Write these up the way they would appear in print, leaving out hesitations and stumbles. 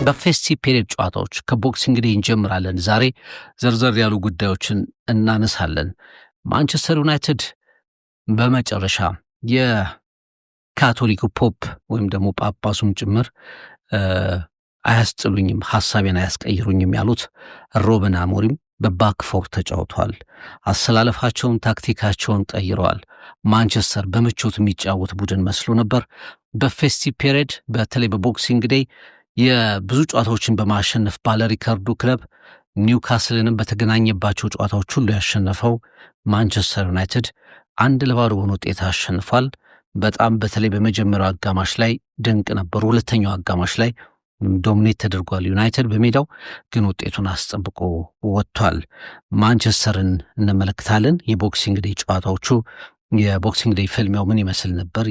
በፌስቲቭ ፔሪድ ጨዋታዎች ከቦክሲንግ ዴይ እንጀምራለን። ዛሬ ዘርዘር ያሉ ጉዳዮችን እናነሳለን። ማንቸስተር ዩናይትድ በመጨረሻ የካቶሊኩ ፖፕ ወይም ደግሞ ጳጳሱም ጭምር አያስጥሉኝም፣ ሐሳቤን አያስቀይሩኝም ያሉት ሩበን አሞሪም በባክፎር ተጫውተዋል። አሰላለፋቸውን፣ ታክቲካቸውን ቀይረዋል። ማንቸስተር በምቾት የሚጫወት ቡድን መስሎ ነበር። በፌስቲቭ ፔሪድ በተለይ በቦክሲንግ ዴይ የብዙ ጨዋታዎችን በማሸነፍ ባለ ሪከርዱ ክለብ ኒውካስልንም በተገናኘባቸው ጨዋታዎች ሁሉ ያሸነፈው ማንቸስተር ዩናይትድ 1-0 በሆነ ውጤት አሸንፏል። በጣም በተለይ በመጀመሪያው አጋማሽ ላይ ድንቅ ነበሩ። ሁለተኛው አጋማሽ ላይ ዶሚኔት ተደርጓል ዩናይትድ በሜዳው፣ ግን ውጤቱን አስጠብቆ ወጥቷል። ማንቸስተርን እንመለከታለን። የቦክሲንግ ዴይ ጨዋታዎቹ የቦክሲንግ ዴይ ፍልሚያው ምን ይመስል ነበር?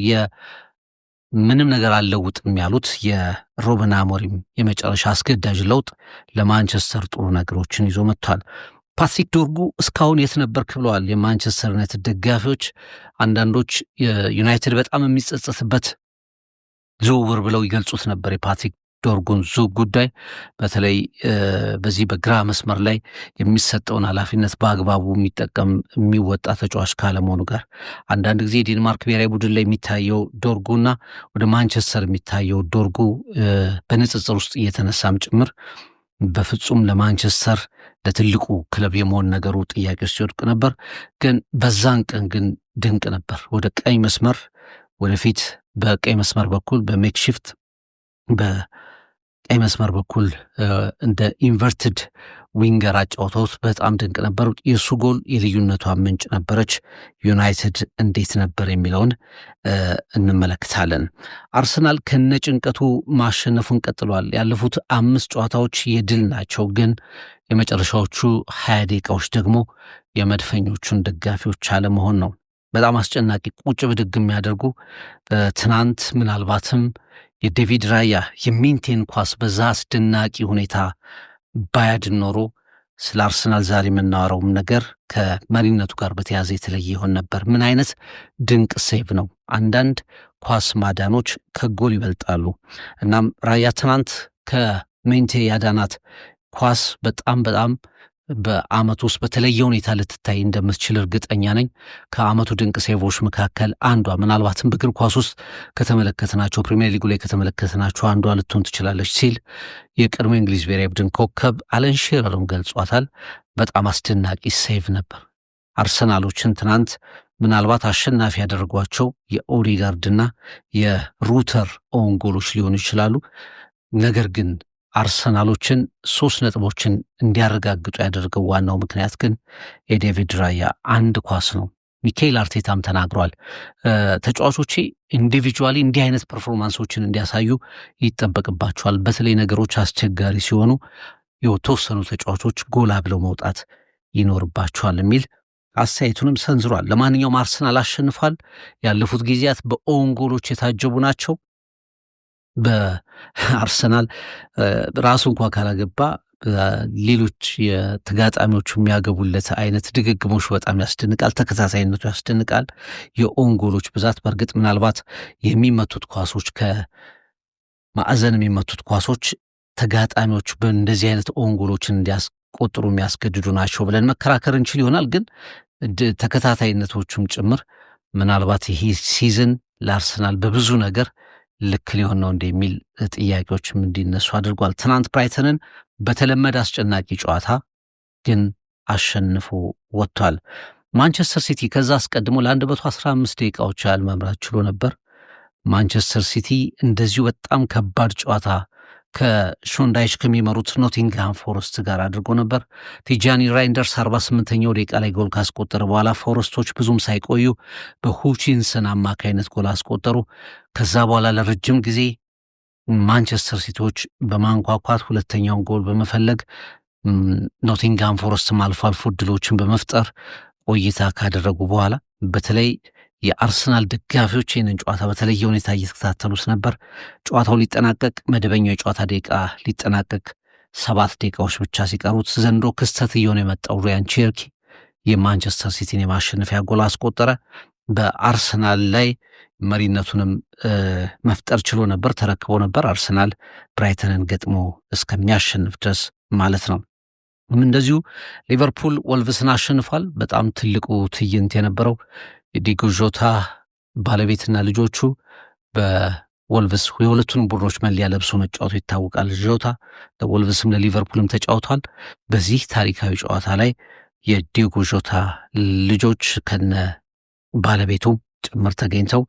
ምንም ነገር አልለውጥም ያሉት የሩበን አሞሪም የመጨረሻ አስገዳጅ ለውጥ ለማንቸስተር ጥሩ ነገሮችን ይዞ መጥቷል። ፓትሪክ ዶርጉ እስካሁን የት ነበርክ ብለዋል የማንቸስተር ዩናይትድ ደጋፊዎች። አንዳንዶች ዩናይትድ በጣም የሚጸጸትበት ዝውውር ብለው ይገልጹት ነበር የፓትሪክ ዶርጉን ዝውውር ጉዳይ። በተለይ በዚህ በግራ መስመር ላይ የሚሰጠውን ኃላፊነት በአግባቡ የሚወጣ ተጫዋች ካለመሆኑ ጋር አንዳንድ ጊዜ ዴንማርክ ብሔራዊ ቡድን ላይ የሚታየው ዶርጉና ወደ ማንቸስተር የሚታየው ዶርጉ በንጽጽር ውስጥ እየተነሳም ጭምር በፍጹም ለማንቸስተር ለትልቁ ክለብ የመሆን ነገሩ ጥያቄ ውስጥ ይወድቅ ነበር። ግን በዛን ቀን ግን ድንቅ ነበር። ወደ ቀኝ መስመር ወደፊት በቀኝ መስመር በኩል በሜክሺፍት በቀኝ መስመር በኩል እንደ ኢንቨርትድ ዊንገር አጫውተውት በጣም ድንቅ ነበር። የሱ ጎል የልዩነቷ ምንጭ ነበረች። ዩናይትድ እንዴት ነበር የሚለውን እንመለከታለን። አርሰናል ከነጭንቀቱ ማሸነፉን ቀጥሏል። ያለፉት 5 ጨዋታዎች የድል ናቸው፣ ግን የመጨረሻዎቹ 20 ደቂቃዎች ደግሞ የመድፈኞቹን ደጋፊዎች አለመሆን ነው። በጣም አስጨናቂ ቁጭ ብድግ የሚያደርጉ ትናንት ምናልባትም የዴቪድ ራያ የሚንቴን ኳስ በዛ አስደናቂ ሁኔታ ባያድን ኖሮ ስለ አርሰናል ዛሬ የምናወራውም ነገር ከመሪነቱ ጋር በተያያዘ የተለየ ይሆን ነበር። ምን አይነት ድንቅ ሴቭ ነው! አንዳንድ ኳስ ማዳኖች ከጎል ይበልጣሉ። እናም ራያ ትናንት ከሜንቴ ያዳናት ኳስ በጣም በአመቱ ውስጥ በተለየ ሁኔታ ልትታይ እንደምትችል እርግጠኛ ነኝ። ከአመቱ ድንቅ ሴቮች መካከል አንዷ፣ ምናልባትም በእግር ኳስ ውስጥ ከተመለከትናቸው ፕሪሚየር ሊጉ ላይ ከተመለከትናቸው አንዷ ልትሆን ትችላለች ሲል የቀድሞ እንግሊዝ ብሔራዊ ቡድን ኮከብ አለን ሺረርም ገልጿታል። በጣም አስደናቂ ሴቭ ነበር። አርሰናሎችን ትናንት ምናልባት አሸናፊ ያደረጓቸው የኦዴጋርድና የሩተር ኦን ጎሎች ሊሆኑ ይችላሉ። ነገር ግን አርሰናሎችን 3 ነጥቦችን እንዲያረጋግጡ ያደርገው ዋናው ምክንያት ግን የዴቪድ ራያ አንድ ኳስ ነው። ሚካኤል አርቴታም ተናግሯል። ተጫዋቾቼ ኢንዲቪጁዋሊ እንዲህ አይነት ፐርፎርማንሶችን እንዲያሳዩ ይጠበቅባቸዋል። በተለይ ነገሮች አስቸጋሪ ሲሆኑ የተወሰኑ ተጫዋቾች ጎላ ብለው መውጣት ይኖርባቸዋል የሚል አስተያየቱንም ሰንዝሯል። ለማንኛውም አርሰናል አሸንፏል። ያለፉት ጊዜያት በኦን ጎሎች የታጀቡ ናቸው። በአርሰናል ራሱ እንኳ ካላገባ ሌሎች የተጋጣሚዎቹ የሚያገቡለት አይነት ድግግሞች በጣም ያስደንቃል። ተከታታይነቱ ያስደንቃል። የኦን ጎሎች ብዛት በእርግጥ ምናልባት የሚመቱት ኳሶች ከማዕዘን የሚመቱት ኳሶች ተጋጣሚዎቹ በእንደዚህ አይነት ኦን ጎሎችን እንዲያስቆጥሩ የሚያስገድዱ ናቸው ብለን መከራከር እንችል ይሆናል። ግን ተከታታይነቶቹም ጭምር ምናልባት ይሄ ሲዝን ለአርሰናል በብዙ ነገር ልክ ሊሆን ነው እንደሚል ጥያቄዎችም እንዲነሱ አድርጓል። ትናንት ብራይተንን በተለመደ አስጨናቂ ጨዋታ ግን አሸንፎ ወጥቷል። ማንቸስተር ሲቲ ከዛ አስቀድሞ ለ115 ደቂቃዎች ያህል መምራት ችሎ ነበር። ማንቸስተር ሲቲ እንደዚሁ በጣም ከባድ ጨዋታ ከሾንዳይች ከሚመሩት ኖቲንግሃም ፎረስት ጋር አድርጎ ነበር። ቲጃኒ ራይንደርስ 48ኛው ደቂቃ ላይ ጎል ካስቆጠረ በኋላ ፎረስቶች ብዙም ሳይቆዩ በሁቺንሰን አማካይነት ጎል አስቆጠሩ። ከዛ በኋላ ለረጅም ጊዜ ማንቸስተር ሲቲዎች በማንኳኳት ሁለተኛውን ጎል በመፈለግ ኖቲንግሃም ፎረስትም አልፎ አልፎ ድሎችን በመፍጠር ቆይታ ካደረጉ በኋላ በተለይ የአርሰናል ደጋፊዎች ይህንን ጨዋታ በተለየ ሁኔታ እየተከታተሉት ነበር። ጨዋታው ሊጠናቀቅ መደበኛው የጨዋታ ደቂቃ ሊጠናቀቅ 7 ደቂቃዎች ብቻ ሲቀሩት ዘንድሮ ክስተት እየሆነ የመጣው ሪያን ቼርኪ የማንቸስተር ሲቲን የማሸነፊያ ጎል አስቆጠረ። በአርሰናል ላይ መሪነቱንም መፍጠር ችሎ ነበር፣ ተረክቦ ነበር። አርሰናል ብራይተንን ገጥሞ እስከሚያሸንፍ ድረስ ማለት ነው። እንደዚሁ ሊቨርፑል ወልቭስን አሸንፏል። በጣም ትልቁ ትዕይንት የነበረው የዲጎ ዦታ ባለቤትና ልጆቹ በወልቭስ የሁለቱንም ቡድኖች መለያ ለብሶ መጫወቱ ይታወቃል። ዦታ ለወልቭስም ለሊቨርፑልም ተጫውቷል። በዚህ ታሪካዊ ጨዋታ ላይ የዲጎ ዦታ ልጆች ከነ ባለቤቱ ጭምር ተገኝተው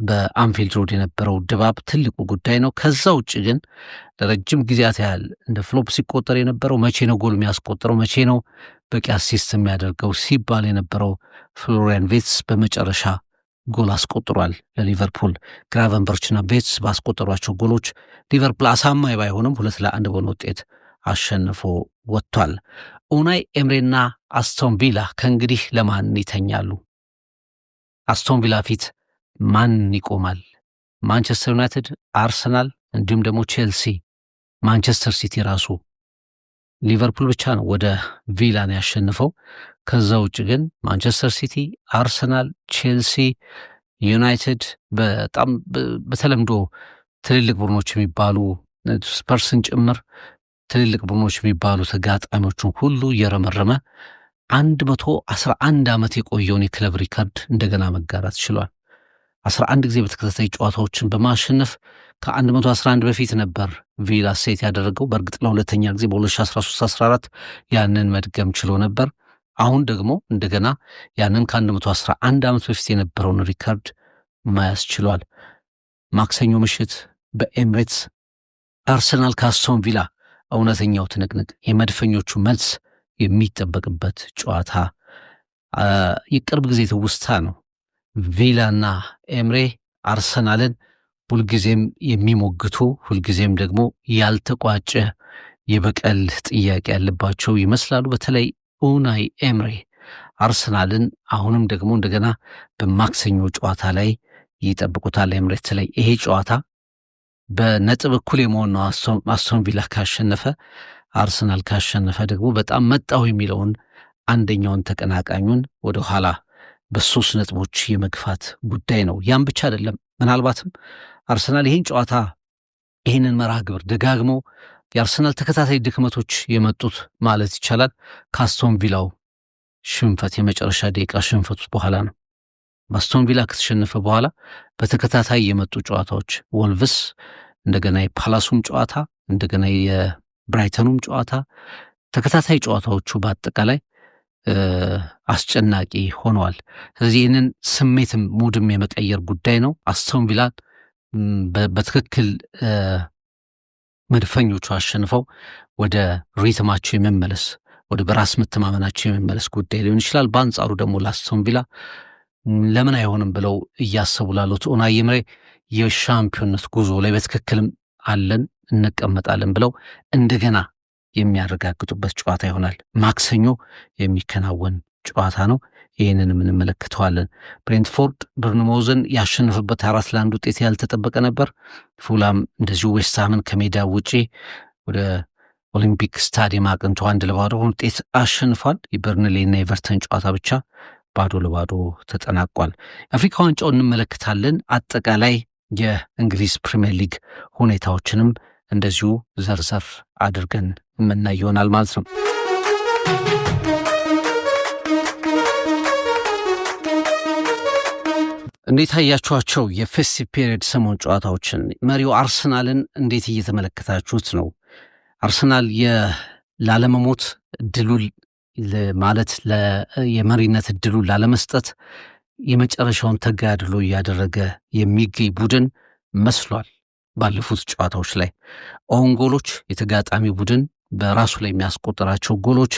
በአንፊልድ ሮድ የነበረው ድባብ ትልቁ ጉዳይ ነው። ከዛ ውጭ ግን ለረጅም ጊዜያት ያህል እንደ ፍሎፕ ሲቆጠር የነበረው መቼ ነው ጎል የሚያስቆጥረው፣ መቼ ነው በቂ አሲስት የሚያደርገው ሲባል የነበረው ፍሎሪያን ቬትስ በመጨረሻ ጎል አስቆጥሯል ለሊቨርፑል። ግራቨንበርችና ቬትስ ባስቆጠሯቸው ጎሎች ሊቨርፑል አሳማኝ ባይሆንም 2-1 በሆነ ውጤት አሸንፎ ወጥቷል። ኡናይ ኤምሬና አስቶን ቪላ ከእንግዲህ ለማን ይተኛሉ? አስቶን ቪላ ፊት ማን ይቆማል? ማንቸስተር ዩናይትድ፣ አርሰናል እንዲሁም ደግሞ ቼልሲ፣ ማንቸስተር ሲቲ ራሱ። ሊቨርፑል ብቻ ነው ወደ ቪላን ያሸንፈው። ከዛ ውጭ ግን ማንቸስተር ሲቲ፣ አርሰናል፣ ቼልሲ፣ ዩናይትድ በጣም በተለምዶ ትልልቅ ቡድኖች የሚባሉ ስፐርስን ጭምር ትልልቅ ቡድኖች የሚባሉ ተጋጣሚዎቹን ሁሉ እየረመረመ 111 ዓመት የቆየውን የክለብ ሪከርድ እንደገና መጋራት ችሏል። 11 ጊዜ በተከታታይ ጨዋታዎችን በማሸነፍ ከ111 በፊት ነበር ቪላ ሴት ያደረገው። በእርግጥ ለሁለተኛ ጊዜ በ2013-14 ያንን መድገም ችሎ ነበር። አሁን ደግሞ እንደገና ያንን ከ111 ዓመት በፊት የነበረውን ሪከርድ ማያዝ ችሏል። ማክሰኞ ምሽት በኤምሬትስ አርሰናል ከአስቶን ቪላ እውነተኛው ትንቅንቅ፣ የመድፈኞቹ መልስ የሚጠበቅበት ጨዋታ የቅርብ ጊዜ ትውስታ ነው። ቪላና ኤምሬ አርሰናልን ሁልጊዜም የሚሞግቱ ሁልጊዜም ደግሞ ያልተቋጨ የበቀል ጥያቄ ያለባቸው ይመስላሉ። በተለይ ኡናይ ኤምሬ አርሰናልን አሁንም ደግሞ እንደገና በማክሰኞ ጨዋታ ላይ ይጠብቁታል። ኤምሬትስ ላይ ይሄ ጨዋታ በነጥብ እኩል የመሆን ነው። አስቶን ቪላ ካሸነፈ፣ አርሰናል ካሸነፈ ደግሞ በጣም መጣው የሚለውን አንደኛውን ተቀናቃኙን ወደኋላ በ3 ነጥቦች የመግፋት ጉዳይ ነው። ያም ብቻ አይደለም። ምናልባትም አርሰናል ይህን ጨዋታ ይህንን መርሃ ግብር ደጋግሞ የአርሰናል ተከታታይ ድክመቶች የመጡት ማለት ይቻላል ከአስቶን ቪላው ሽንፈት የመጨረሻ ደቂቃ ሽንፈቱ በኋላ ነው። በአስቶን ቪላ ከተሸነፈ በኋላ በተከታታይ የመጡ ጨዋታዎች ወልቭስ፣ እንደገና የፓላሱም ጨዋታ፣ እንደገና የብራይተኑም ጨዋታ፣ ተከታታይ ጨዋታዎቹ በአጠቃላይ አስጨናቂ ሆነዋል። ስለዚህ ይህንን ስሜትም ሙድም የመቀየር ጉዳይ ነው። አስቶን ቪላን በትክክል መድፈኞቹ አሸንፈው ወደ ሪትማቸው የመመለስ ወደ በራስ መተማመናቸው የመመለስ ጉዳይ ሊሆን ይችላል። በአንጻሩ ደግሞ ለአስቶን ቪላ ለምን አይሆንም ብለው እያሰቡ ላሉት ኡናይ ኤምሬ የሻምፒዮንነት ጉዞ ላይ በትክክልም አለን እንቀመጣለን ብለው እንደገና የሚያረጋግጡበት ጨዋታ ይሆናል። ማክሰኞ የሚከናወን ጨዋታ ነው። ይህንንም እንመለከተዋለን። ብሬንትፎርድ ቦርንማውዝን ያሸነፈበት 4-1 ውጤት ያልተጠበቀ ነበር። ፉላም እንደዚሁ ዌስትሃምን ከሜዳ ውጪ ወደ ኦሊምፒክ ስታዲየም አቅንቶ 1-0 ውጤት አሸንፏል። የበርንሌና የኤቨርተን ጨዋታ ብቻ 0-0 ተጠናቋል። የአፍሪካ ዋንጫው እንመለከታለን። አጠቃላይ የእንግሊዝ ፕሪሚየር ሊግ ሁኔታዎችንም እንደዚሁ ዘርዘር አድርገን የምናይ ይሆናል ማለት ነው። እንዴት አያችኋቸው የፌስቲቭ ፔሪየድ ሰሞን ጨዋታዎችን? መሪው አርሰናልን እንዴት እየተመለከታችሁት ነው? አርሰናል ላለመሞት እድሉን ማለት የመሪነት እድሉን ላለመስጠት የመጨረሻውን ተጋድሎ እያደረገ የሚገኝ ቡድን መስሏል። ባለፉት ጨዋታዎች ላይ ኦን ጎሎች፣ የተጋጣሚ ቡድን በራሱ ላይ የሚያስቆጥራቸው ጎሎች፣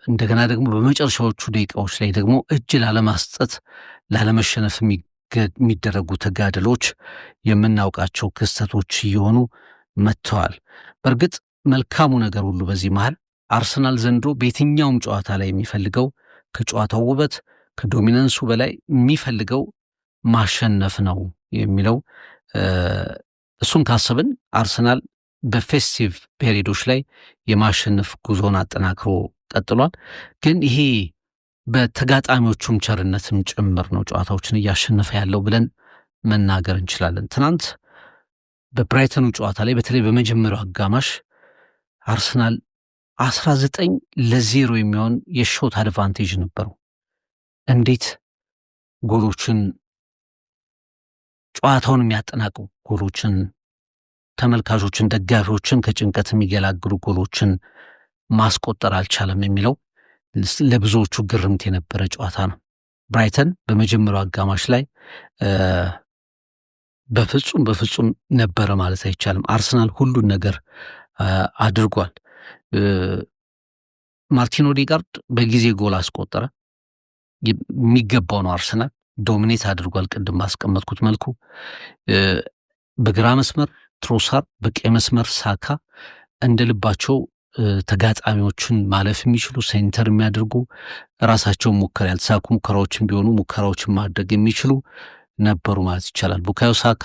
እንደገና ደግሞ በመጨረሻዎቹ ደቂቃዎች ላይ ደግሞ እጅ ላለማስጠት ላለመሸነፍ የሚደረጉ ተጋድሎች የምናውቃቸው ክስተቶች እየሆኑ መጥተዋል። በእርግጥ መልካሙ ነገር ሁሉ በዚህ መሃል አርሰናል ዘንድሮ በየትኛውም ጨዋታ ላይ የሚፈልገው ከጨዋታው ውበት ከዶሚናንሱ በላይ የሚፈልገው ማሸነፍ ነው የሚለው እሱን ካሰብን አርሰናል በፌስቲቭ ፔሪዶች ላይ የማሸነፍ ጉዞን አጠናክሮ ቀጥሏል። ግን ይሄ በተጋጣሚዎቹም ቸርነትም ጭምር ነው ጨዋታዎችን እያሸነፈ ያለው ብለን መናገር እንችላለን። ትናንት በብራይተኑ ጨዋታ ላይ በተለይ በመጀመሪያው አጋማሽ አርሰናል 19-0 የሚሆን የሾት አድቫንቴጅ ነበረው። እንዴት ጎሎችን ጨዋታውን የሚያጠናቅቁ ጎሎችን ተመልካቾችን ደጋፊዎችን ከጭንቀት የሚገላግሉ ጎሎችን ማስቆጠር አልቻለም የሚለው ለብዙዎቹ ግርምት የነበረ ጨዋታ ነው። ብራይተን በመጀመሪያው አጋማሽ ላይ በፍጹም ነበረ ማለት አይቻልም። አርሰናል ሁሉን ነገር አድርጓል። ማርቲን ኦዴጋርድ በጊዜ ጎል አስቆጠረ። የሚገባው ነው። አርሰናል ዶሚኔት አድርጓል። ቅድም ባስቀመጥኩት መልኩ በግራ መስመር ትሮሳር፣ በቀኝ መስመር ሳካ እንደ ልባቸው ተጋጣሚዎችን ማለፍ የሚችሉ ሴንተር የሚያደርጉ ራሳቸውን ሙከራ ያልተሳኩ ሙከራዎችን ቢሆኑ ሙከራዎችን ማድረግ የሚችሉ ነበሩ ማለት ይቻላል። ቡካዮ ሳካ፣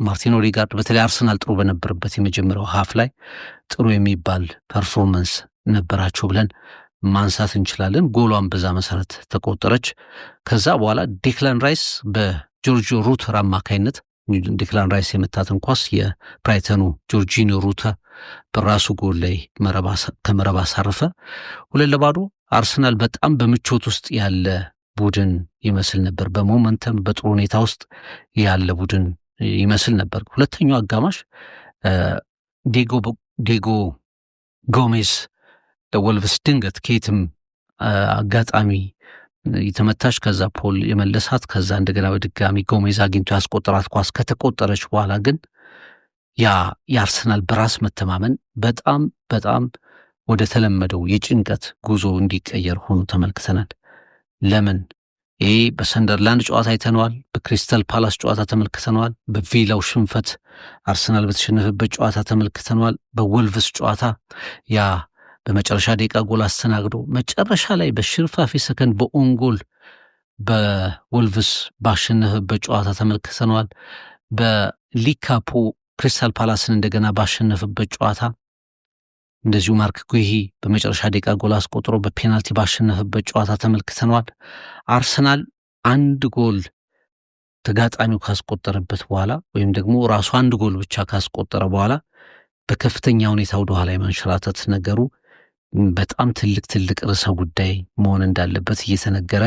ማርቲን ኦዴጋርድ በተለይ አርሰናል ጥሩ በነበረበት የመጀመሪያው ሀፍ ላይ ጥሩ የሚባል ፐርፎርመንስ ነበራቸው ብለን ማንሳት እንችላለን። ጎሏን በዛ መሰረት ተቆጠረች። ከዛ በኋላ ዴክላን ራይስ በጆርጂዮ ሩተር አማካይነት ዴክላን ራይስ የመታትን ኳስ የብራይተኑ ጆርጂኒዮ ሩተር በራሱ ጎል ላይ ከመረብ አሳረፈ። 2-0 አርሰናል በጣም በምቾት ውስጥ ያለ ቡድን ይመስል ነበር። በሞመንተም በጥሩ ሁኔታ ውስጥ ያለ ቡድን ይመስል ነበር። ሁለተኛው አጋማሽ ዲየጎ ጎሜዝ ለወልቭስ ድንገት ከየትም አጋጣሚ የተመታች፣ ከዛ ፖል የመለሳት፣ ከዛ እንደገና በድጋሚ ጎሜዝ አግኝቶ ያስቆጠራት ኳስ ከተቆጠረች በኋላ ግን ያ የአርሰናል በራስ መተማመን በጣም ወደ ተለመደው የጭንቀት ጉዞ እንዲቀየር ሆኖ ተመልክተናል። ለምን? ይህ በሰንደርላንድ ጨዋታ አይተነዋል። በክሪስታል ፓላስ ጨዋታ ተመልክተነዋል። በቪላው ሽንፈት አርሰናል በተሸነፈበት ጨዋታ ተመልክተነዋል። በወልቭስ ጨዋታ ያ በመጨረሻ ደቂቃ ጎል አስተናግዶ መጨረሻ ላይ በሽርፋፊ ሰከንድ በኦንጎል በወልቭስ ባሸነፈበት ጨዋታ ተመልክተነዋል። በሊካፖ ክሪስታል ፓላስን እንደገና ባሸነፈበት ጨዋታ እንደዚሁ ማርክ ጉሂ በመጨረሻ ደቂቃ ጎል አስቆጥሮ በፔናልቲ ባሸነፈበት ጨዋታ ተመልክተነዋል። አርሰናል አንድ ጎል ተጋጣሚው ካስቆጠረበት በኋላ ወይም ደግሞ ራሱ አንድ ጎል ብቻ ካስቆጠረ በኋላ በከፍተኛ ሁኔታ ወደ ኋላ የማንሸራተት ነገሩ በጣም ትልቅ ርዕሰ ጉዳይ መሆን እንዳለበት እየተነገረ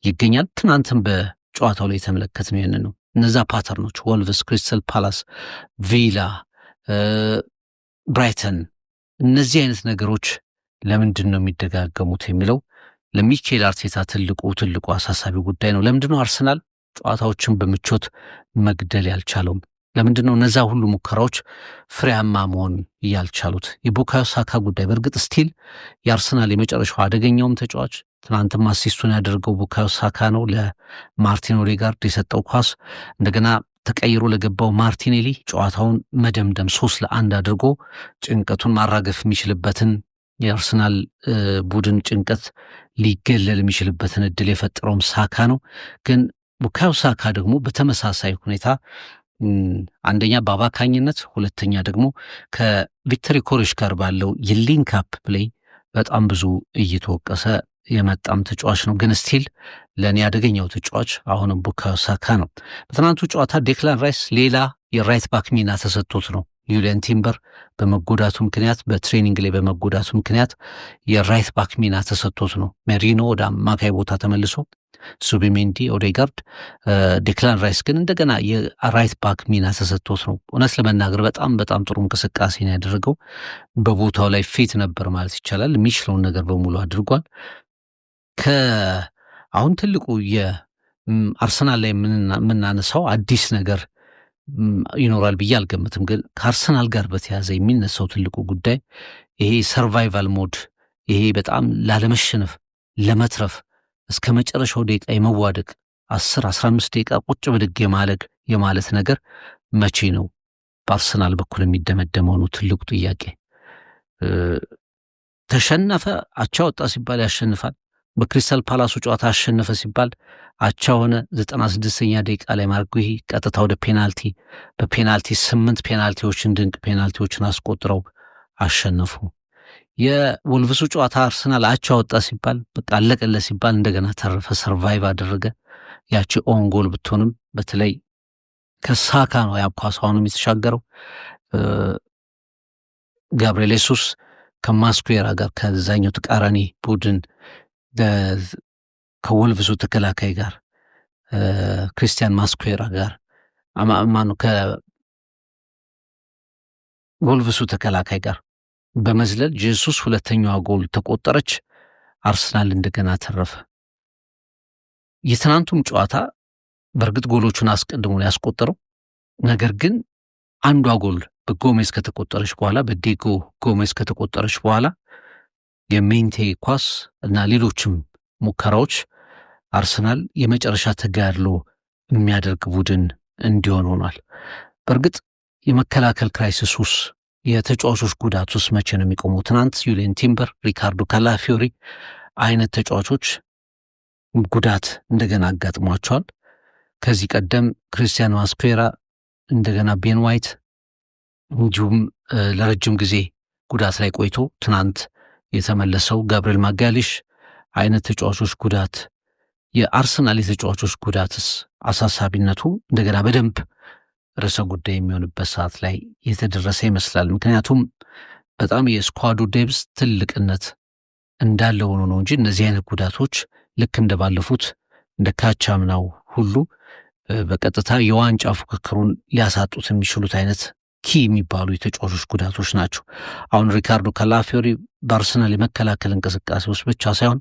ይገኛል። ትናንትም በጨዋታው ላይ የተመለከትነው ይህንን ነው። እነዛ ፓተርኖች ወልቭስ፣ ክሪስታል ፓላስ፣ ቪላ፣ ብራይተን እነዚህ አይነት ነገሮች ለምንድን ነው የሚደጋገሙት የሚለው ለሚኬል አርቴታ ትልቁ አሳሳቢ ጉዳይ ነው። ለምንድን ነው አርሰናል ጨዋታዎችን በምቾት መግደል ያልቻለውም? ለምንድን ነው እነዛ ሁሉ ሙከራዎች ፍሬያማ መሆን ያልቻሉት? የቡካዮ ሳካ ጉዳይ በእርግጥ ስቲል የአርሰናል የመጨረሻው አደገኛውም ተጫዋች ትናንትም አሲስቱን ያደርገው ቡካዮ ሳካ ነው። ለማርቲን ኦዴጋርድ የሰጠው ኳስ እንደገና ተቀይሮ ለገባው ማርቲኔሊ ጨዋታውን መደምደም 3-1 አድርጎ ጭንቀቱን ማራገፍ የሚችልበትን የአርሰናል ቡድን ጭንቀት ሊገለል የሚችልበትን እድል የፈጠረውም ሳካ ነው። ግን ቡካዮ ሳካ ደግሞ በተመሳሳይ ሁኔታ አንደኛ በአባካኝነት፣ ሁለተኛ ደግሞ ከቪክተር ዮኬሬሽ ጋር ባለው የሊንክ አፕ ፕሌይ በጣም ብዙ እየተወቀሰ የመጣም ተጫዋች ነው። ግን ስቲል ለእኔ አደገኛው ተጫዋች አሁንም ቡካዮ ሳካ ነው። በትናንቱ ጨዋታ ዴክላን ራይስ ሌላ የራይት ባክ ሚና ተሰጥቶት ነው። ዩሊያን ቲምበር በመጎዳቱ ምክንያት በትሬኒንግ ላይ በመጎዳቱ ምክንያት የራይት ባክ ሚና ተሰጥቶት ነው። ሜሪኖ ወደ አማካይ ቦታ ተመልሶ ሱቢሜንዲ፣ ኦዴጋርድ፣ ዴክላን ራይስ ግን እንደገና የራይት ባክ ሚና ተሰጥቶት ነው። እውነት ለመናገር በጣም ጥሩ እንቅስቃሴ ነው ያደረገው። በቦታው ላይ ፊት ነበር ማለት ይቻላል። የሚችለውን ነገር በሙሉ አድርጓል። አሁን ትልቁ የአርሰናል ላይ የምናነሳው አዲስ ነገር ይኖራል ብዬ አልገምትም። ግን ከአርሰናል ጋር በተያያዘ የሚነሳው ትልቁ ጉዳይ ይሄ ሰርቫይቫል ሞድ፣ ይሄ በጣም ላለመሸነፍ ለመትረፍ እስከ መጨረሻው ደቂቃ የመዋደቅ 10-15 ደቂቃ ቁጭ ብድግ የማለት ነገር መቼ ነው በአርሰናል በኩል የሚደመደመው ነው ትልቁ ጥያቄ። ተሸነፈ አቻ ወጣ ሲባል ያሸንፋል። በክሪስታል ፓላሱ ጨዋታ አሸነፈ ሲባል አቻ ሆነ። 96ኛ ደቂቃ ላይ ማርክ ጉሂ ቀጥታ ወደ በፔናልቲ 8 ፔናልቲዎችን ድንቅ ፔናልቲዎችን አስቆጥረው አሸነፉ። የወልቭሱ ጨዋታ አርሰናል አቻ ወጣ ሲባል በቃ አለቀለት ሲባል እንደገና ተረፈ፣ ሰርቫይቭ አደረገ። ያቺ ኦን ጎል ብትሆንም በተለይ ከሳካ ነው ያ ኳስ አሁንም የተሻገረው። ጋብርኤል ሱስ ከማስኩዌራ ጋር ከዛኛው ተቃራኒ ቡድን ከወልቭሱ ተከላካይ ጋር ክሪስቲያን ማስኩዌራ ጋር ማነው ከወልቭሱ ተከላካይ ጋር በመዝለል ጄሱስ ሁለተኛዋ ጎል ተቆጠረች። አርሰናል እንደገና ተረፈ። የትናንቱም ጨዋታ በእርግጥ ጎሎቹን አስቀድሞ ነው ያስቆጠረው። ነገር ግን አንዷ ጎል በጎሜዝ ከተቆጠረች በኋላ በዲጎ ጎሜዝ ከተቆጠረች በኋላ የሜንቴ ኳስ እና ሌሎችም ሙከራዎች አርሰናል የመጨረሻ ተጋድሎ የሚያደርግ ቡድን እንዲሆን ሆኗል። በእርግጥ የመከላከል ክራይሲስ ውስጥ የተጫዋቾች ጉዳት ውስጥ መቼ ነው የሚቆሙ? ትናንት ዩሊየን ቲምበር፣ ሪካርዶ ካላፊዮሪ አይነት ተጫዋቾች ጉዳት እንደገና አጋጥሟቸዋል። ከዚህ ቀደም ክሪስቲያን ማስኩዌራ፣ እንደገና ቤን ዋይት እንዲሁም ለረጅም ጊዜ ጉዳት ላይ ቆይቶ ትናንት የተመለሰው ጋብርኤል ማጋሊሽ አይነት ተጫዋቾች ጉዳት የአርሰናል የተጫዋቾች ጉዳትስ አሳሳቢነቱ እንደገና በደንብ ርዕሰ ጉዳይ የሚሆንበት ሰዓት ላይ የተደረሰ ይመስላል። ምክንያቱም በጣም የስኳዱ ዴብዝ ትልቅነት እንዳለ ሆኖ ነው እንጂ እነዚህ አይነት ጉዳቶች ልክ እንደባለፉት እንደ ካቻምናው ሁሉ በቀጥታ የዋንጫ ፉክክሩን ሊያሳጡት የሚችሉት አይነት ኪ የሚባሉ የተጫዋቾች ጉዳቶች ናቸው። አሁን ሪካርዶ ካላፊዮሪ በአርሰናል የመከላከል እንቅስቃሴ ውስጥ ብቻ ሳይሆን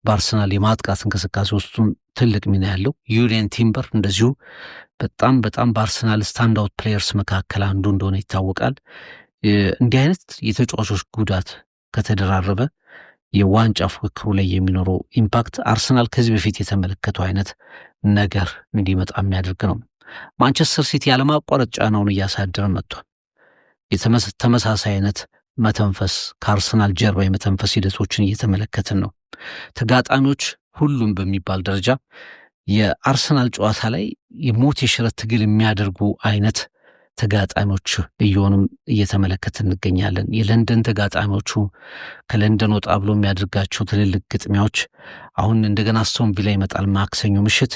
በአርሰናል የማጥቃት እንቅስቃሴ ውስጡም ትልቅ ሚና ያለው ዩሊየን ቲምበር እንደዚሁ በጣም በአርሰናል ስታንዳውት ፕሌየርስ መካከል አንዱ እንደሆነ ይታወቃል። እንዲህ አይነት የተጫዋቾች ጉዳት ከተደራረበ የዋንጫ ፉክክሩ ላይ የሚኖረው ኢምፓክት አርሰናል ከዚህ በፊት የተመለከተው አይነት ነገር እንዲመጣ የሚያደርግ ነው። ማንቸስተር ሲቲ ያለማቋረጥ ጫናውን እያሳደረ መጥቷል። ተመሳሳይ አይነት መተንፈስ ከአርሰናል ጀርባ የመተንፈስ ሂደቶችን እየተመለከትን ነው። ተጋጣሚዎች ሁሉም በሚባል ደረጃ የአርሰናል ጨዋታ ላይ የሞት የሽረት ትግል የሚያደርጉ አይነት ተጋጣሚዎች እየሆኑም እየተመለከትን እንገኛለን። የለንደን ተጋጣሚዎቹ ከለንደን ወጣ ብሎ የሚያደርጋቸው ትልልቅ ግጥሚያዎች አሁን እንደገና አስቶን ቪላ ይመጣል ማክሰኞ ምሽት።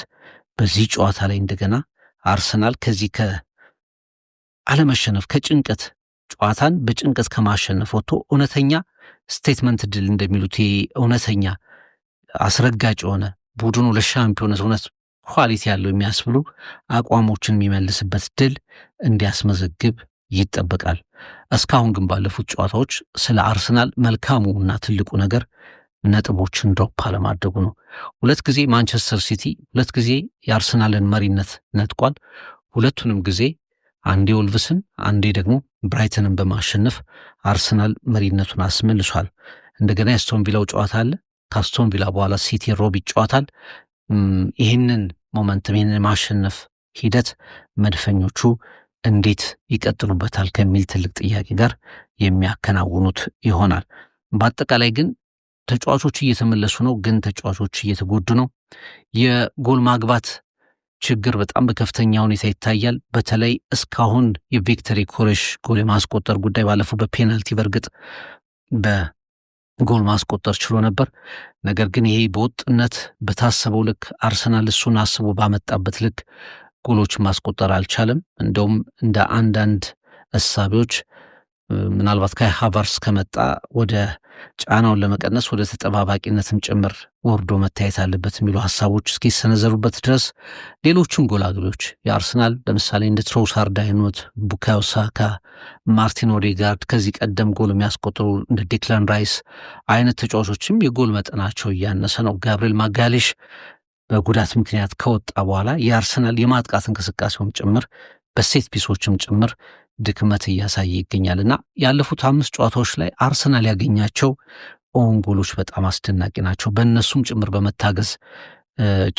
በዚህ ጨዋታ ላይ እንደገና አርሰናል ከዚህ ከአለመሸነፍ ከጭንቀት ጨዋታን በጭንቀት ከማሸነፍ ወጥቶ እውነተኛ ስቴትመንት ድል እንደሚሉት እውነተኛ አስረጋጭ የሆነ ቡድኑ ለሻምፒዮንነት እውነት ኳሊቲ ያለው የሚያስብሉ አቋሞችን የሚመልስበት ድል እንዲያስመዘግብ ይጠበቃል። እስካሁን ግን ባለፉት ጨዋታዎች ስለ አርሰናል መልካሙ እና ትልቁ ነገር ነጥቦችን ድሮፕ አለማድረጉ ነው። 2 ጊዜ ማንቸስተር ሲቲ 2 ጊዜ የአርሰናልን መሪነት ነጥቋል። ሁለቱንም ጊዜ አንዴ ወልቭስን አንዴ ደግሞ ብራይተንን በማሸነፍ አርሰናል መሪነቱን አስመልሷል። እንደገና የአስቶን ቪላው ጨዋታ አለ። ከአስቶን ቪላ በኋላ ሲቲ ሮብ ይጫወታል። ይህንን ሞመንተም ይህንን የማሸነፍ ሂደት መድፈኞቹ እንዴት ይቀጥሉበታል ከሚል ትልቅ ጥያቄ ጋር የሚያከናውኑት ይሆናል። በአጠቃላይ ግን ተጫዋቾች እየተመለሱ ነው፣ ግን ተጫዋቾች እየተጎዱ ነው። የጎል ማግባት ችግር በጣም በከፍተኛ ሁኔታ ይታያል። በተለይ እስካሁን የቪክተሪ ኮሬሽ ጎል የማስቆጠር ጉዳይ ባለፈው በፔናልቲ በእርግጥ በጎል ማስቆጠር ችሎ ነበር። ነገር ግን ይሄ በወጥነት በታሰበው ልክ አርሰናል እሱን አስቦ ባመጣበት ልክ ጎሎች ማስቆጠር አልቻለም። እንደውም እንደ አንዳንድ እሳቤዎች ምናልባት ካይ ሃቨርትዝ ከመጣ ወደ ጫናውን ለመቀነስ ወደ ተጠባባቂነትም ጭምር ወርዶ መታየት አለበት የሚሉ ሀሳቦች እስኪሰነዘሩበት ድረስ ሌሎችም ጎል አግቢዎች የአርሰናል ለምሳሌ እንደ ትሮሳርድ አይነት፣ ቡካዮ ሳካ፣ ማርቲን ኦዴጋርድ ከዚህ ቀደም ጎል የሚያስቆጥሩ እንደ ዴክላን ራይስ አይነት ተጫዋቾችም የጎል መጠናቸው እያነሰ ነው። ጋብርኤል ማጋሊሽ በጉዳት ምክንያት ከወጣ በኋላ የአርሰናል የማጥቃት እንቅስቃሴውም ጭምር በሴት ፒሶችም ጭምር ድክመት እያሳየ ይገኛልና ያለፉት 5 ጨዋታዎች ላይ አርሰናል ያገኛቸው ኦን ጎሎች በጣም አስደናቂ ናቸው። በእነሱም ጭምር በመታገዝ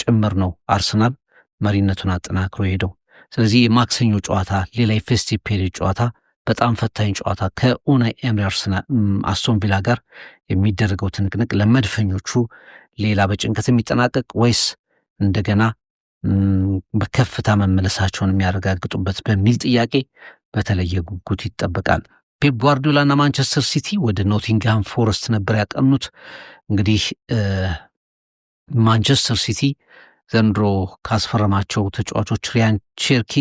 ጭምር ነው አርሰናል መሪነቱን አጠናክሮ ሄደው። ስለዚህ የማክሰኞ ጨዋታ ሌላ የፌስቲቭ ፔሪድ ጨዋታ በጣም ፈታኝ ጨዋታ ከኡናይ ኤምሪ አስቶን ቪላ ጋር የሚደረገው ትንቅንቅ ለመድፈኞቹ ሌላ በጭንቀት የሚጠናቀቅ ወይስ እንደገና በከፍታ መመለሳቸውን የሚያረጋግጡበት በሚል ጥያቄ በተለየ ጉጉት ይጠበቃል። ፔፕ ጓርዲዮላና ማንቸስተር ሲቲ ወደ ኖቲንግሃም ፎረስት ነበር ያቀኑት። እንግዲህ ማንቸስተር ሲቲ ዘንድሮ ካስፈረማቸው ተጫዋቾች ሪያን ቼርኪ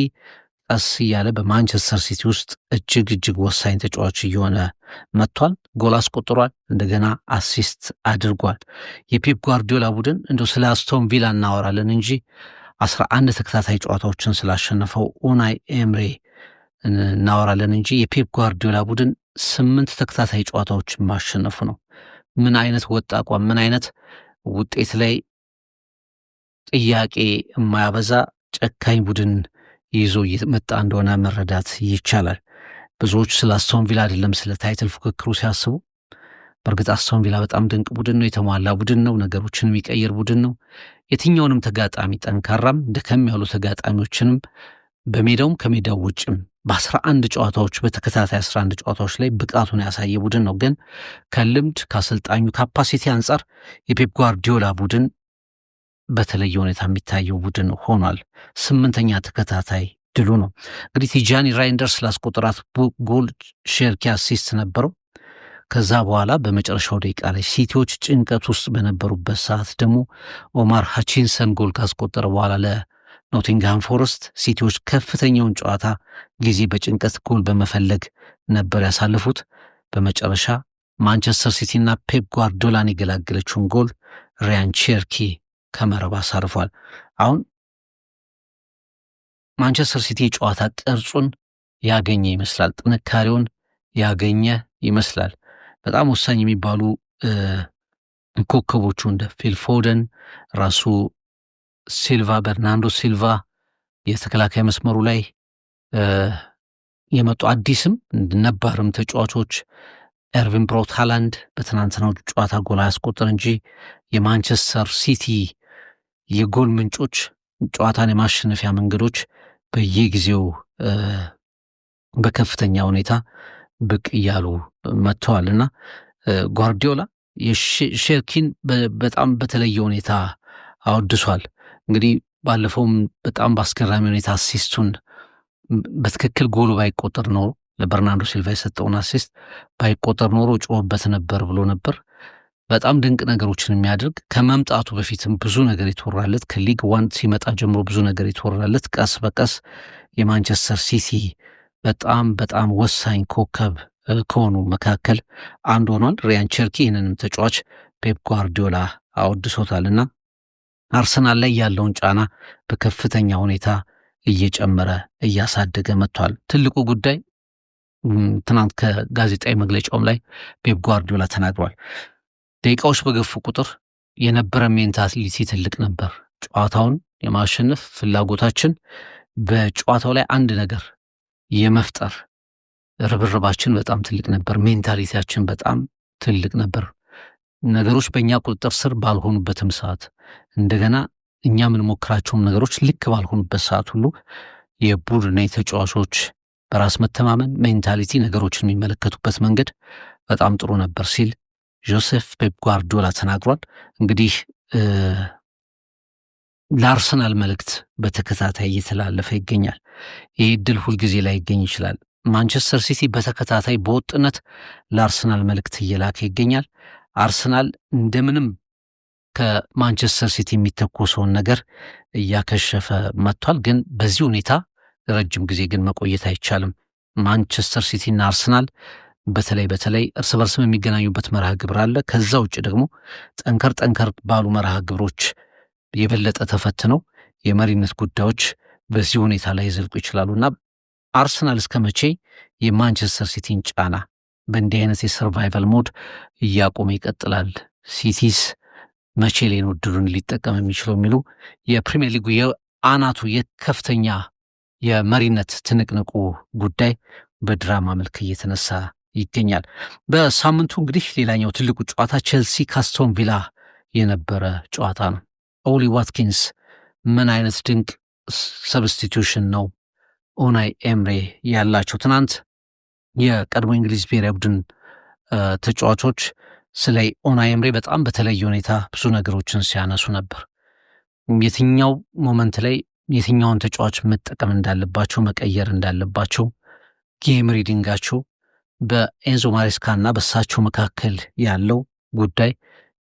ቀስ እያለ በማንቸስተር ሲቲ ውስጥ እጅግ ወሳኝ ተጫዋች እየሆነ መጥቷል። ጎል አስቆጥሯል፣ እንደገና አሲስት አድርጓል። የፔፕ ጓርዲዮላ ቡድን እንደው ስለ አስቶን ቪላ እናወራለን እንጂ 11 ተከታታይ ጨዋታዎችን ስላሸነፈው ኡናይ ኤምሬ እናወራለን እንጂ የፔፕ ጓርዲዮላ ቡድን 8 ተከታታይ ጨዋታዎችን ማሸነፉ ነው። ምን አይነት ወጥ አቋም፣ ምን አይነት ውጤት ላይ ጥያቄ የማያበዛ ጨካኝ ቡድን ይዞ እየመጣ እንደሆነ መረዳት ይቻላል። ብዙዎች ስለ አስቶን ቪላ አይደለም ስለ ታይትል ፉክክሩ ሲያስቡ፣ በእርግጥ አስቶን ቪላ በጣም ድንቅ ቡድን ነው፣ የተሟላ ቡድን ነው፣ ነገሮችን የሚቀይር ቡድን ነው። የትኛውንም ተጋጣሚ ጠንካራም ደከም ያሉ ተጋጣሚዎችንም በሜዳውም ከሜዳው ውጭም በ11 ጨዋታዎች በተከታታይ 11 ጨዋታዎች ላይ ብቃቱን ያሳየ ቡድን ነው። ግን ከልምድ ከአሰልጣኙ ካፓሲቲ አንጻር የፔፕ ጓርዲዮላ ቡድን በተለየ ሁኔታ የሚታየው ቡድን ሆኗል። 8ኛ ተከታታይ ድሉ ነው። እንግዲህ ቲጃኒ ራይንደርስ ላስቆጠራት ጎል ሼርኪ አሲስት ነበረው። ከዛ በኋላ በመጨረሻው ደቂቃ ላይ ሲቲዎች ጭንቀት ውስጥ በነበሩበት ሰዓት ደግሞ ኦማር ሃቺንሰን ጎል ካስቆጠረ በኋላ ለኖቲንግሃም ፎረስት ሲቲዎች ከፍተኛውን ጨዋታ ጊዜ በጭንቀት ጎል በመፈለግ ነበር ያሳለፉት። በመጨረሻ ማንቸስተር ሲቲና ፔፕ ጓርዲዮላን የገላገለችውን ጎል ሪያን ቼርኪ ከመረብ አሳርፏል። አሁን ማንቸስተር ሲቲ ጨዋታ ቅርጹን ያገኘ ይመስላል፣ ጥንካሬውን ያገኘ ይመስላል። በጣም ወሳኝ የሚባሉ ኮከቦቹ እንደ ፊል ፎደን፣ ራሱ ሲልቫ፣ በርናንዶ ሲልቫ የተከላካይ መስመሩ ላይ የመጡ አዲስም ነባርም ተጫዋቾች ኤርቪን ብራውት ሃላንድ በትናንትናው ጨዋታ ጎል አያስቆጥር እንጂ የማንቸስተር ሲቲ የጎል ምንጮች ጨዋታን የማሸነፊያ መንገዶች በየጊዜው በከፍተኛ ሁኔታ ብቅ እያሉ መጥተዋልና ጓርዲዮላ የሼርኪን በጣም በተለየ ሁኔታ አወድሷል። እንግዲህ ባለፈውም በጣም በአስገራሚ ሁኔታ አሲስቱን በትክክል ጎሉ ባይቆጠር ኖሮ ለበርናንዶ ሲልቫ የሰጠውን አሲስት ባይቆጠር ኖሮ ጮህበት ነበር ብሎ ነበር። በጣም ድንቅ ነገሮችን የሚያደርግ ከመምጣቱ በፊትም ብዙ ነገር የተወራለት ከሊግ 1 ሲመጣ ጀምሮ ብዙ ነገር የተወራለት ቀስ በቀስ የማንቸስተር ሲቲ በጣም ወሳኝ ኮከብ ከሆኑ መካከል አንዱ ሆኗል። ሪያን ቼርኪ ይህንንም ተጫዋች ፔፕ ጓርዲዮላ አወድሶታልና አርሰናል ላይ ያለውን ጫና በከፍተኛ ሁኔታ እየጨመረ እያሳደገ መጥቷል። ትልቁ ጉዳይ ትናንት ከጋዜጣዊ መግለጫውም ላይ ፔፕ ጓርዲዮላ ተናግሯል። ደቂቃዎች በገፉ ቁጥር የነበረ ሜንታሊቲ ትልቅ ነበር። ጨዋታውን የማሸነፍ ፍላጎታችን፣ በጨዋታው ላይ አንድ ነገር የመፍጠር ርብርባችን በጣም ትልቅ ነበር። ሜንታሊቲያችን በጣም ትልቅ ነበር። ነገሮች በእኛ ቁጥጥር ስር ባልሆኑበትም ሰዓት እንደገና እኛ የምንሞክራቸውም ነገሮች ልክ ባልሆኑበት ሰዓት ሁሉ የቡድን ተጫዋቾች በራስ መተማመን ሜንታሊቲ፣ ነገሮችን የሚመለከቱበት መንገድ በጣም ጥሩ ነበር ሲል ጆሴፍ ፔፕ ጓርዲዮላ ተናግሯል። እንግዲህ ለአርሰናል መልእክት በተከታታይ እየተላለፈ ይገኛል። ይህ ዕድል ሁልጊዜ ላይ ይገኝ ይችላል። ማንቸስተር ሲቲ በተከታታይ በወጥነት ለአርሰናል መልእክት እየላከ ይገኛል። አርሰናል እንደምንም ከማንቸስተር ሲቲ የሚተኮሰውን ነገር እያከሸፈ መጥቷል። ግን በዚህ ሁኔታ ረጅም ጊዜ ግን መቆየት አይቻልም። ማንቸስተር ሲቲና አርሰናል በተለይ እርስ በርስም የሚገናኙበት መርሃ ግብር አለ። ከዛ ውጭ ደግሞ ጠንከር ባሉ መርሃ ግብሮች የበለጠ ተፈትነው የመሪነት ጉዳዮች በዚህ ሁኔታ ላይ ይዘልቁ ይችላሉና አርሰናል እስከ መቼ የማንቸስተር ሲቲን ጫና በእንዲህ አይነት የሰርቫይቫል ሞድ እያቆመ ይቀጥላል? ሲቲስ መቼ ላይ ነው ድሉን ሊጠቀም የሚችለው የሚሉ የፕሪሚየር ሊጉ የአናቱ የከፍተኛ የመሪነት ትንቅንቁ ጉዳይ በድራማ መልክ እየተነሳ ይገኛል። በሳምንቱ እንግዲህ ሌላኛው ትልቁ ጨዋታ ቼልሲ ካስቶን ቪላ የነበረ ጨዋታ ነው። ኦሊ ዋትኪንስ ምን አይነት ድንቅ ሰብስቲቱሽን ነው ኡናይ ኤምሬ ያላቸው። ትናንት የቀድሞ እንግሊዝ ብሔራዊ ቡድን ተጫዋቾች ስለ ኡናይ ኤምሬ በጣም በተለየ ሁኔታ ብዙ ነገሮችን ሲያነሱ ነበር። የትኛው ሞመንት ላይ የትኛውን ተጫዋች መጠቀም እንዳለባቸው፣ መቀየር እንዳለባቸው፣ ጌም ሪዲንጋቸው በኤንዞ ማሬስካና በሳቸው መካከል ያለው ጉዳይ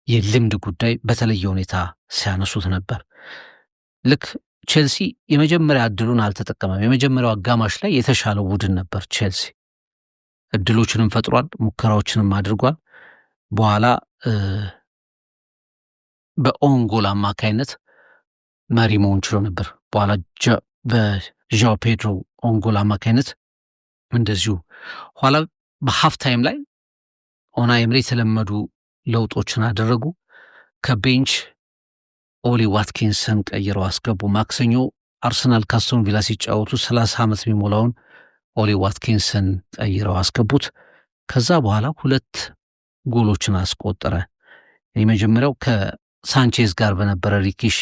የልምድ ጉዳይ በተለየ ሁኔታ ሲያነሱት ነበር። ልክ ቼልሲ የመጀመሪያ እድሉን አልተጠቀመም። የመጀመሪያው አጋማሽ ላይ የተሻለው ቡድን ነበር ቼልሲ። እድሎችንም ፈጥሯል፣ ሙከራዎችንም አድርጓል። በኋላ በኦን ጎል አማካይነት መሪ መሆን ችሎ ነበር። በኋላ በዣኦ ፔድሮ ኦን ጎል አማካይነት እንደዚሁ ኋላ በሃፍ ታይም ላይ ኡናይ ኤምሪ የተለመዱ ለውጦችን አደረጉ። ከቤንች ኦሊ ዋትኪንስን ቀይረው አስገቡ። ማክሰኞ አርሰናል ካስቶን ቪላ ሲጫወቱ 30 ዓመት የሚሞላውን ኦሊ ዋትኪንስን ቀይረው አስገቡት። ከዛ በኋላ 2 ጎሎችን አስቆጠረ። የመጀመሪያው ከሳንቼዝ ጋር በነበረ ሪኪሼ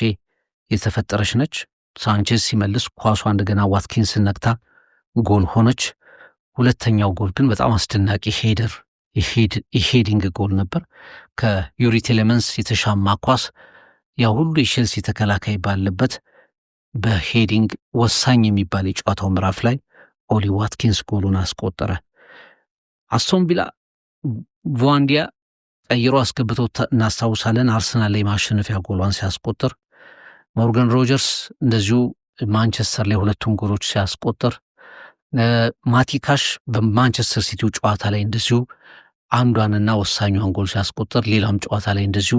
የተፈጠረች ነች። ሳንቼዝ ሲመልስ ኳሷ እንደገና ዋትኪንስን ነክታ ጎል ሆነች። ሁለተኛው ጎል ግን በጣም አስደናቂ የሄዲንግ ጎል ነበር። ከዩሪ ቴሌመንስ የተሻማ ኳስ ያ ሁሉ የቼልሲ ተከላካይ ባለበት በሄዲንግ ወሳኝ የሚባል የጨዋታው ምዕራፍ ላይ ኦሊ ዋትኪንስ ጎሉን አስቆጠረ። አስቶን ቪላ ቡዋንዲያ ቀይሮ አስገብተው እናስታውሳለን። አርሰናል ላይ ማሸነፊያ ጎሏን ሲያስቆጥር፣ ሞርጋን ሮጀርስ እንደዚሁ ማንቸስተር ላይ 2 ጎሎች ሲያስቆጥር፣ ማቲካሽ በማንቸስተር ሲቲው ጨዋታ ላይ እንደዚሁ አንዷንና ወሳኛዋን ጎል ሲያስቆጥር፣ ሌላም ጨዋታ ላይ እንደዚሁ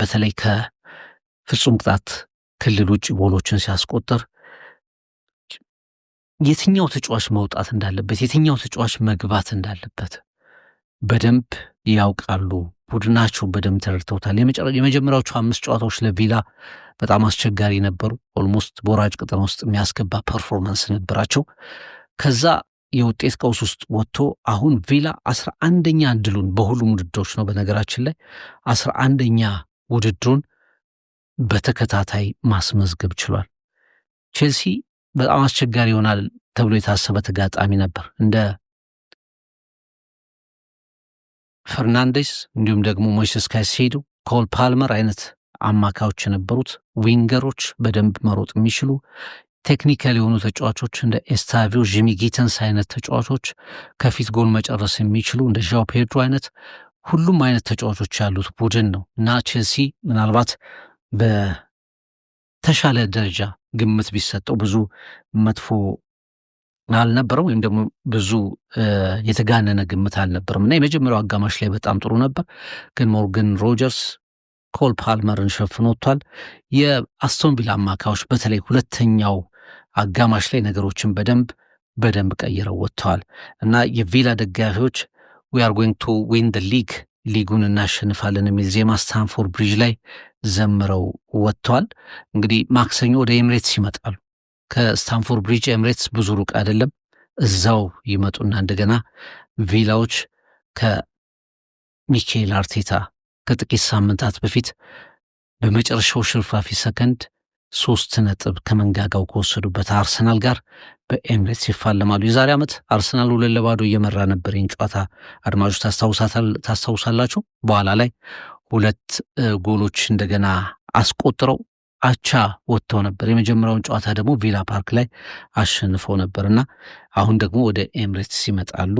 በተለይ ከፍጹም ቅጣት ክልል ውጭ ጎሎችን ሲያስቆጥር የትኛው ተጫዋች መውጣት እንዳለበት የትኛው ተጫዋች መግባት እንዳለበት በደንብ ያውቃሉ። ቡድናቸው በደንብ ተረድተውታል። የመጀመሪያዎቹ 5 ጨዋታዎች ለቪላ በጣም አስቸጋሪ ነበሩ። ኦልሞስት በወራጅ ቀጠና ውስጥ የሚያስገባ ፐርፎርማንስ ነበራቸው። ከዛ የውጤት ቀውስ ውስጥ ወጥቶ አሁን ቪላ 11ኛ እድሉን በሁሉም ውድድሮች ነው በነገራችን ላይ 11ኛ ውድድሩን በተከታታይ ማስመዝገብ ችሏል። ቼልሲ በጣም አስቸጋሪ ይሆናል ተብሎ የታሰበ ተጋጣሚ ነበር። እንደ ፈርናንዴስ እንዲሁም ደግሞ ሞይሴስ ካይሴዶ፣ ኮል ፓልመር አይነት አማካዮች የነበሩት ዊንገሮች፣ በደንብ መሮጥ የሚችሉ ቴክኒካል የሆኑ ተጫዋቾች እንደ ኤስታቪዮ፣ ጂሚ ጊተንስ አይነት ተጫዋቾች፣ ከፊት ጎል መጨረስ የሚችሉ እንደ ዣኦ ፔድሮ አይነት ሁሉም አይነት ተጫዋቾች ያሉት ቡድን ነው እና ቼልሲ ምናልባት በተሻለ ደረጃ ግምት ቢሰጠው ብዙ መጥፎ አልነበረም፣ ወይም ደግሞ ብዙ የተጋነነ ግምት አልነበረም እና የመጀመሪያው አጋማሽ ላይ በጣም ጥሩ ነበር። ግን ሞርጋን ሮጀርስ ኮል ፓልመርን ሸፍኖ ወጥቷል። የአስቶን ቪላ አማካዮች በተለይ ሁለተኛው አጋማሽ ላይ ነገሮችን በደንብ ቀይረው ወጥተዋል እና የቪላ ደጋፊዎች we are going to win the league ሊጉን እናሸንፋለን የሚል ዜማ ስታንፎርድ ብሪጅ ላይ ዘምረው ወጥተዋል። እንግዲህ ማክሰኞ ወደ ኤምሬትስ ይመጣሉ። ከስታንፎርድ ብሪጅ ኤምሬትስ ብዙ ሩቅ አይደለም። እዛው ይመጡና እንደገና ቪላዎች ከሚኬል አርቴታ ከጥቂት ሳምንታት በፊት በመጨረሻው ሽርፍራፊ ሰከንድ 3 ነጥብ ከመንጋጋው ከወሰዱበት አርሰናል ጋር በኤምሬትስ ይፋለማሉ። የዛሬ ዓመት አርሰናል 2-0 እየመራ ነበር። ይህን ጨዋታ አድማጮች ታስታውሳላችሁ። በኋላ ላይ 2 ጎሎች እንደገና አስቆጥረው አቻ ወጥተው ነበር። የመጀመሪያውን ጨዋታ ደግሞ ቪላ ፓርክ ላይ አሸንፈው ነበርና አሁን ደግሞ ወደ ኤምሬትስ ይመጣሉ።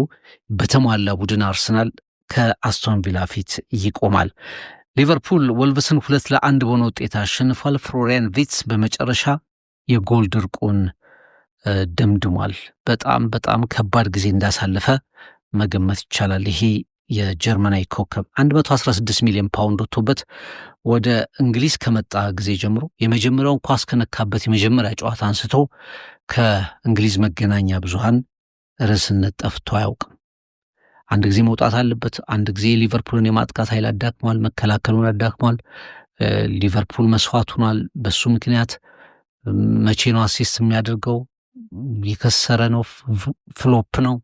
በተሟላ ቡድን አርሰናል ከአስቶን ቪላ ፊት ይቆማል። ሊቨርፑል ወልቭስን 2-1 በሆነ ውጤት አሸንፏል። ፍሎሪያን ቪትስ በመጨረሻ የጎል ድርቁን ደምድሟል። በጣም ከባድ ጊዜ እንዳሳለፈ መገመት ይቻላል። ይሄ የጀርመናዊ ኮከብ 116 ሚሊዮን ፓውንድ ወጥቶበት ወደ እንግሊዝ ከመጣ ጊዜ ጀምሮ የመጀመሪያውን ኳስ ከነካበት የመጀመሪያ ጨዋታ አንስቶ ከእንግሊዝ መገናኛ ብዙሃን ርዕስነት ጠፍቶ አያውቅም። አንድ ጊዜ መውጣት አለበት፣ አንድ ጊዜ ሊቨርፑልን የማጥቃት ኃይል አዳክሟል፣ መከላከሉን አዳክሟል። ሊቨርፑል መስዋዕት ሆኗል። በሱ ምክንያት መቼ ነው አሲስት የሚያደርገው? የከሰረ ነው፣ ፍሎፕ ነው።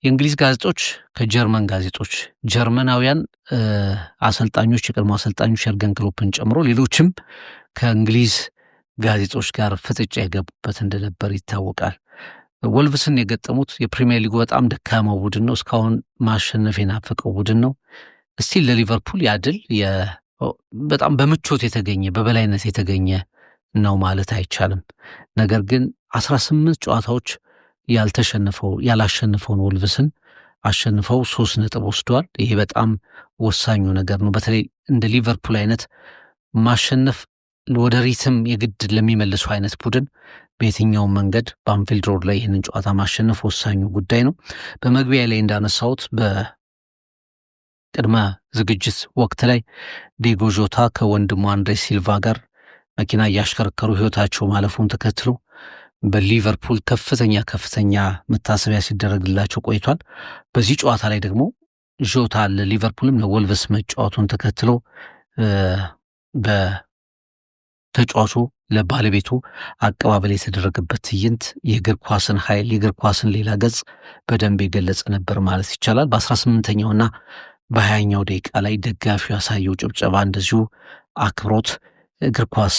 የእንግሊዝ ጋዜጦች ከጀርመን ጋዜጦች ጀርመናውያን አሰልጣኞች የቀድሞ አሰልጣኞች የርገን ክሎፕን ጨምሮ ሌሎችም ከእንግሊዝ ጋዜጦች ጋር ፍጥጫ የገቡበት እንደነበር ይታወቃል። ወልቭስን የገጠሙት የፕሪሚየር ሊጉ በጣም ደካማው ቡድን ነው። እስካሁን ማሸነፍ የናፈቀው ቡድን ነው። እስቲል ለሊቨርፑል ያድል በጣም በምቾት የተገኘ በበላይነት የተገኘ ነው ማለት አይቻልም። ነገር ግን 18 ጨዋታዎች ያላሸነፈውን ወልቭስን አሸንፈው 3 ነጥብ ወስደዋል። ይሄ በጣም ወሳኙ ነገር ነው። በተለይ እንደ ሊቨርፑል አይነት ማሸነፍ ወደ ሪትም የግድ ለሚመልሱ አይነት ቡድን በየትኛውም መንገድ በአንፊልድ ሮድ ላይ ይህንን ጨዋታ ማሸነፍ ወሳኙ ጉዳይ ነው። በመግቢያ ላይ እንዳነሳሁት በቅድመ ዝግጅት ወቅት ላይ ዲዮጎ ጆታ ከወንድሙ አንድሬ ሲልቫ ጋር መኪና እያሽከረከሩ ሕይወታቸው ማለፉን ተከትሎ በሊቨርፑል ከፍተኛ መታሰቢያ ሲደረግላቸው ቆይቷል። በዚህ ጨዋታ ላይ ደግሞ ጆታ ለሊቨርፑልም ለወልቭስ መጫወቱን ተከትሎ በተጫዋቹ ለባለቤቱ አቀባበል የተደረገበት ትዕይንት የእግር ኳስን ኃይል የእግር ኳስን ሌላ ገጽ በደንብ የገለጸ ነበር ማለት ይቻላል። በ18ኛውና በ20ኛው ደቂቃ ላይ ደጋፊው ያሳየው ጭብጨባ እንደዚሁ አክብሮት እግር ኳስ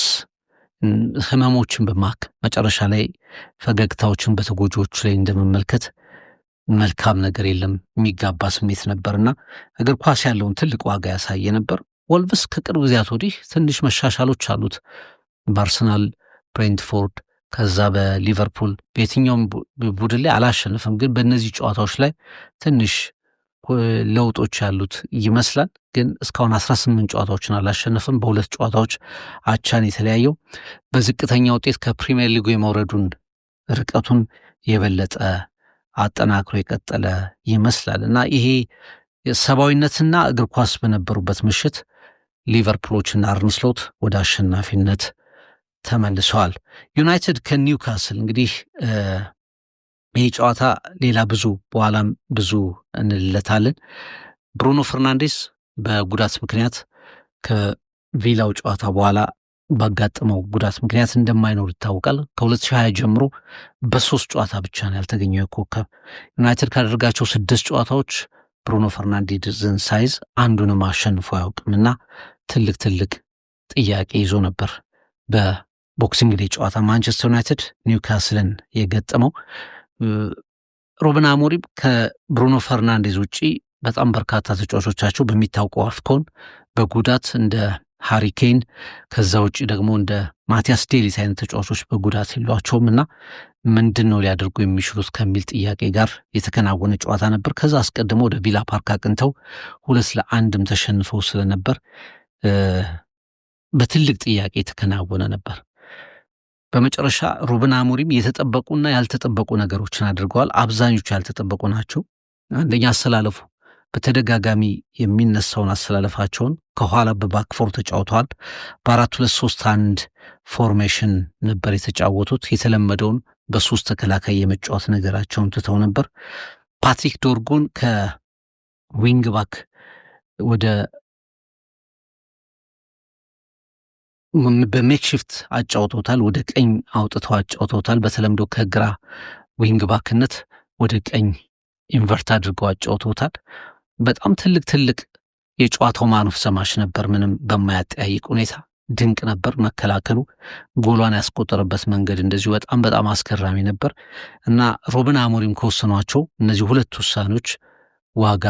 ህመሞችን መጨረሻ ላይ ፈገግታዎችን በተጎጂዎቹ ላይ እንደመመልከት መልካም ነገር የለም የሚጋባ ስሜት ነበርና እግር ኳስ ያለውን ትልቅ ዋጋ ያሳየ ነበር። ወልቭስ ከቅርብ ጊዜያት ወዲህ ትንሽ መሻሻሎች አሉት። በአርሰናል፣ ብሬንትፎርድ፣ ከዛ በሊቨርፑል በየትኛውም ቡድን ላይ አላሸነፈም፣ ግን በእነዚህ ጨዋታዎች ላይ ትንሽ ለውጦች ያሉት ይመስላል። ግን እስካሁን 18 ጨዋታዎችን አላሸነፈም። በሁለት ጨዋታዎች አቻን የተለያየው በዝቅተኛ ውጤት ከፕሪሚየር ሊጉ የመውረዱን ርቀቱን የበለጠ አጠናክሮ የቀጠለ ይመስላል እና ይሄ ሰብአዊነትና እግር ኳስ በነበሩበት ምሽት ሊቨርፑሎችና አርነ ስሎት ወደ አሸናፊነት ተመልሰዋል። ዩናይትድ ከኒውካስል እንግዲህ ይህ ጨዋታ ሌላ ብዙ በኋላም ብዙ እንለታለን። ብሩኖ ፈርናንዴስ በጉዳት ምክንያት ከቪላው ጨዋታ በኋላ ባጋጠመው ጉዳት ምክንያት እንደማይኖር ይታወቃል። ከ2020 ጀምሮ በ3 ጨዋታ ብቻ ነው ያልተገኘው ኮከብ። ዩናይትድ ካደረጋቸው 6 ጨዋታዎች ብሩኖ ፈርናንዴዝን ሳይዝ አንዱንም አሸንፎ አያውቅምና ትልቅ ጥያቄ ይዞ ነበር በቦክሲንግ ዴይ ጨዋታ ማንቸስተር ዩናይትድ ኒውካስልን የገጠመው። ሩበን አሞሪም ከብሩኖ ፈርናንዴዝ ውጪ በጣም በርካታ ተጫዋቾቻቸው በሚታወቀው አፍኮን በጉዳት እንደ ሃሪኬን ከዛ ውጪ ደግሞ እንደ ማቲያስ ዴሊት አይነት ተጫዋቾች በጉዳት የሏቸውም እና ምንድን ነው ሊያደርጉ የሚችሉት ከሚል ጥያቄ ጋር የተከናወነ ጨዋታ ነበር። ከዛ አስቀድሞ ወደ ቪላ ፓርክ አቅንተው 2-1 ተሸንፈው ስለነበር በትልቅ ጥያቄ የተከናወነ ነበር። በመጨረሻ ሩበን አሞሪም የተጠበቁና ያልተጠበቁ ነገሮችን አድርገዋል። አብዛኞቹ ያልተጠበቁ ናቸው። አንደኛ አሰላለፉ በተደጋጋሚ የሚነሳውን አሰላለፋቸውን ከኋላ በባክፎር ተጫውተዋል። በ4-2-3-1 ፎርሜሽን ነበር የተጫወቱት። የተለመደውን በ3 ተከላካይ የመጫወት ነገራቸውን ትተው ነበር። ፓትሪክ ዶርጉን ከዊንግ ባክ ወደ በሜክሺፍት አጫውተውታል። ወደ ቀኝ አውጥተው አጫውተውታል። በተለምዶ ከግራ ዊንግ ባክነት ወደ ቀኝ ኢንቨርት አድርገው አጫውተውታል። በጣም ትልቅ የጨዋታው ማኑፍ ሰማሽ ነበር። ምንም በማያጠያይቅ ሁኔታ ድንቅ ነበር። መከላከሉ ጎሏን ያስቆጠረበት መንገድ እንደዚሁ በጣም አስገራሚ ነበር እና ሩበን አሞሪም ከወሰኗቸው እነዚህ 2 ውሳኔዎች ዋጋ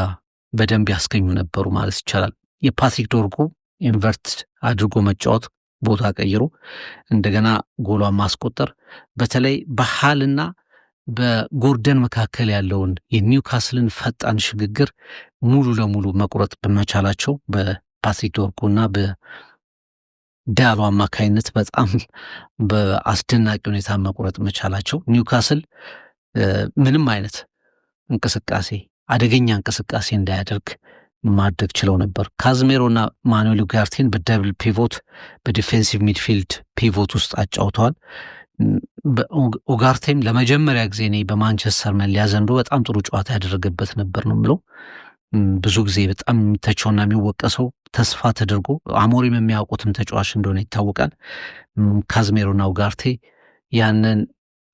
በደንብ ያስገኙ ነበሩ ማለት ይቻላል። የፓትሪክ ዶርጉ ኢንቨርት አድርጎ መጫወት፣ ቦታ ቀይሮ እንደገና ጎሏን ማስቆጠር፣ በተለይ በሃልና በጎርደን መካከል ያለውን የኒውካስልን ፈጣን ሽግግር ሙሉ ለሙሉ መቁረጥ በመቻላቸው በፓትሪክ ዶርጉና በዳሎ አማካይነት በጣም በአስደናቂ ሁኔታ መቁረጥ መቻላቸው ኒውካስል ምንም አይነት አደገኛ እንቅስቃሴ እንዳያደርግ ማድረግ ችለው ነበር። ካዝሜሮና ማኑኤል ኡጋርቴን በደብል ፒቮት በዲፌንሲቭ ሚድፊልድ ፒቮት ውስጥ አጫውተዋል። ኡጋርቴም ለመጀመሪያ ጊዜ እኔ በማንቸስተር መለያ ዘንድሮ በጣም ጥሩ ጨዋታ ያደረገበት ነበር ነው ብለው ብዙ ጊዜ በጣም የሚተቸውና የሚወቀሰው ተስፋ ተደርጎ አሞሪም የሚያውቁትም ተጫዋች እንደሆነ ይታወቃል። ካዝሜሮና ኡጋርቴ ያንን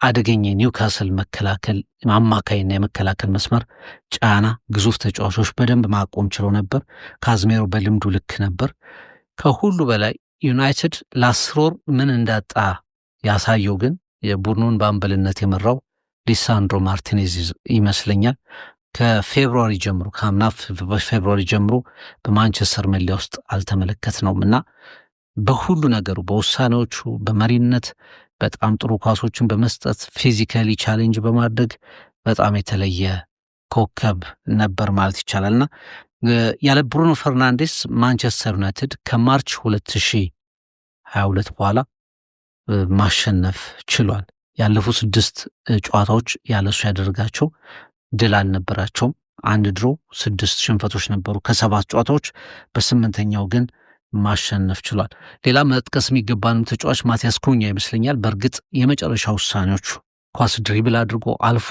አደገኛ ኒውካስል መከላከል አማካይና የመከላከል መስመር ጫና ግዙፍ ተጫዋቾች በደንብ ማቆም ችለው ነበር። ካዝሜሮ በልምዱ ልክ ነበር። ከሁሉ በላይ ዩናይትድ ለ10 ወር ምን እንዳጣ ያሳየው ግን የቡድኑን በአምበልነት የመራው ሊሳንድሮ ማርቲኔዝ ይመስለኛል። ከፌብሩዋሪ ጀምሮ ከአምና ፌብሩዋሪ ጀምሮ በማንቸስተር መለያ ውስጥ አልተመለከትነውም እና በሁሉ ነገሩ በውሳኔዎቹ በመሪነት በጣም ጥሩ ኳሶችን በመስጠት ፊዚካሊ ቻሌንጅ በማድረግ በጣም የተለየ ኮከብ ነበር ማለት ይቻላልና ያለ ብሩኖ ፈርናንዴስ ማንቸስተር ዩናይትድ ከማርች 2022 በኋላ ማሸነፍ ችሏል። ያለፉት 6 ጨዋታዎች ያለሱ ያደረጋቸው ድል አልነበራቸውም። 1 ድሮ 6 ሽንፈቶች ነበሩ ከ7 ጨዋታዎች። በ8ኛው ግን ማሸነፍ ችሏል። ሌላ መጥቀስ የሚገባንም ተጫዋች ማቲያስ ኩኛ ይመስለኛል። በእርግጥ የመጨረሻ ውሳኔዎቹ ኳስ ድሪብል አድርጎ አልፎ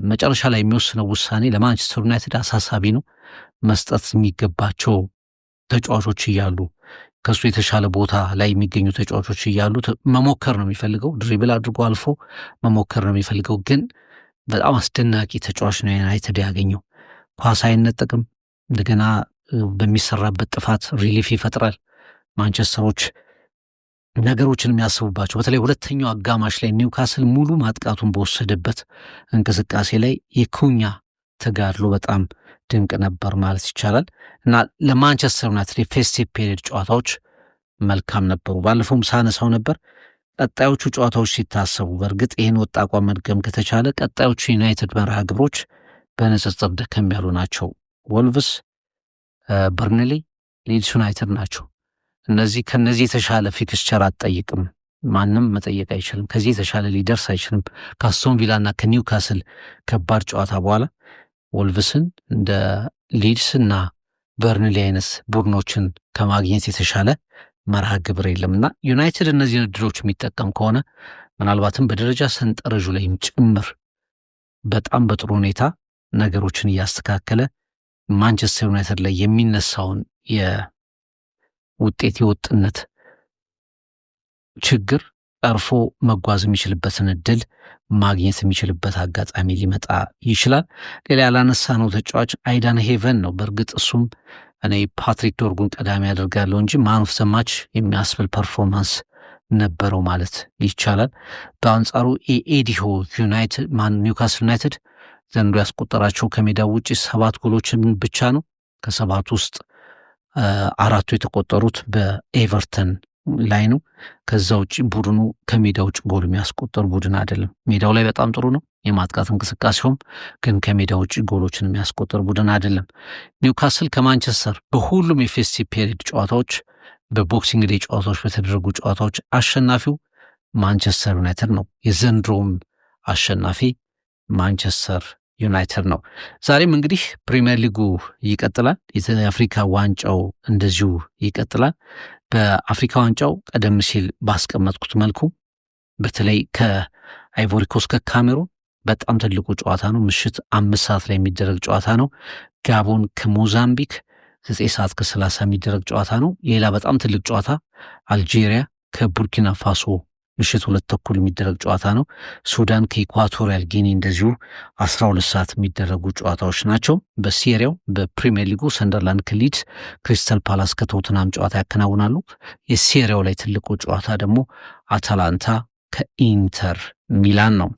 መጨረሻ ላይ የሚወስነው ውሳኔ ለማንቸስተር ዩናይትድ አሳሳቢ ነው። መስጠት የሚገባቸው ተጫዋቾች እያሉ ከሱ የተሻለ ቦታ ላይ የሚገኙ ተጫዋቾች እያሉ መሞከር ነው የሚፈልገው። ድሪብል አድርጎ አልፎ መሞከር ነው የሚፈልገው። ግን በጣም አስደናቂ ተጫዋች ነው ዩናይትድ ያገኘው። ኳስ አይነጠቅም። እንደገና በሚሰራበት ጥፋት ሪሊፍ ይፈጥራል። ማንቸስተሮች ነገሮችን የሚያስቡባቸው በተለይ ሁለተኛው አጋማሽ ላይ ኒውካስል ሙሉ ማጥቃቱን በወሰደበት እንቅስቃሴ ላይ የኩኛ ተጋድሎ በጣም ድንቅ ነበር ማለት ይቻላል እና ለማንቸስተር ዩናይትድ የፌስቲቭ ፔሪየድ ጨዋታዎች መልካም ነበሩ። ባለፈውም ሳነሳው ነበር። ቀጣዮቹ ጨዋታዎች ሲታሰቡ በእርግጥ ይህን ወጥ አቋም መድገም ከተቻለ ቀጣዮቹ ዩናይትድ መርሃ ግብሮች በንጽጽር ደከም ያሉ ናቸው። ወልቭስ፣ በርንሊ፣ ሊድስ ዩናይትድ ናቸው። ከነዚህ የተሻለ ፊክስቸር አትጠይቅም። ማንም መጠየቅ አይችልም። ከዚህ የተሻለ ሊደርስ አይችልም። ከአስቶን ቪላና ከኒውካስል ከባድ ጨዋታ በኋላ ወልቭስን እንደ ሊድስና በርንሊ አይነት ቡድኖችን ከማግኘት የተሻለ መርሃ ግብር የለምና ዩናይትድ እነዚህ እድሎች የሚጠቀም ከሆነ ምናልባትም በደረጃ ሰንጠረዡ ላይም ጭምር በጣም በጥሩ ሁኔታ ነገሮችን እያስተካከለ ማንቸስተር ዩናይትድ ላይ የሚነሳውን የውጤት የወጥነት ችግር ጠርፎ መጓዝ የሚችልበትን እድል ማግኘት የሚችልበት አጋጣሚ ሊመጣ ይችላል። ሌላ ያላነሳ ነው ተጫዋች አይዳን ሄቨን ነው። በእርግጥ እሱም እኔ ፓትሪክ ዶርጉን ቀዳሚ ያደርጋለሁ እንጂ ማን ኦፍ ዘ ማች የሚያስብል ፐርፎርማንስ ነበረው ማለት ይቻላል። በአንጻሩ ኤዲሆ ኒውካስል ዩናይትድ ዘንድሮ ያስቆጠራቸው ከሜዳው ውጭ 7 ጎሎችን ብቻ ነው። ከ7 ውስጥ 4ቱ የተቆጠሩት በኤቨርተን ላይ ነው። ከዛ ውጭ ቡድኑ ከሜዳ ውጭ ጎል የሚያስቆጠር ቡድን አይደለም። ሜዳው ላይ በጣም ጥሩ ነው የማጥቃት እንቅስቃሴውም፣ ግን ከሜዳ ውጭ ጎሎችን የሚያስቆጠር ቡድን አይደለም። ኒውካስል ከማንቸስተር በሁሉም የፌስቲቭ ፔሪየድ ጨዋታዎች፣ በቦክሲንግ ዴይ ጨዋታዎች በተደረጉ ጨዋታዎች አሸናፊው ማንቸስተር ዩናይትድ ነው። የዘንድሮም አሸናፊ ማንቸስተር ዩናይትድ ነው። ዛሬም እንግዲህ ፕሪሚየር ሊጉ ይቀጥላል። የአፍሪካ ዋንጫው እንደዚሁ ይቀጥላል። በአፍሪካ ዋንጫው ቀደም ሲል ባስቀመጥኩት መልኩ በተለይ ከአይቮሪኮስ ከካሜሩን በጣም ትልቁ ጨዋታ ነው። ምሽት 5 ሰዓት ላይ የሚደረግ ጨዋታ ነው። ጋቦን ከሞዛምቢክ 9 ሰዓት ከ30 የሚደረግ ጨዋታ ነው። ሌላ በጣም ትልቅ ጨዋታ አልጄሪያ ከቡርኪና ፋሶ ምሽት 2 ተኩል የሚደረግ ጨዋታ ነው። ሱዳን ከኢኳቶሪያል ጊኒ እንደዚሁ 12 ሰዓት የሚደረጉ ጨዋታዎች ናቸው። በሲሪያው በፕሪሚየር ሊጉ ሰንደርላንድ ከሊድስ፣ ክሪስታል ፓላስ ከቶትናም ጨዋታ ያከናውናሉ። የሲሪያው ላይ ትልቁ ጨዋታ ደግሞ አታላንታ ከኢንተር ሚላን ነው።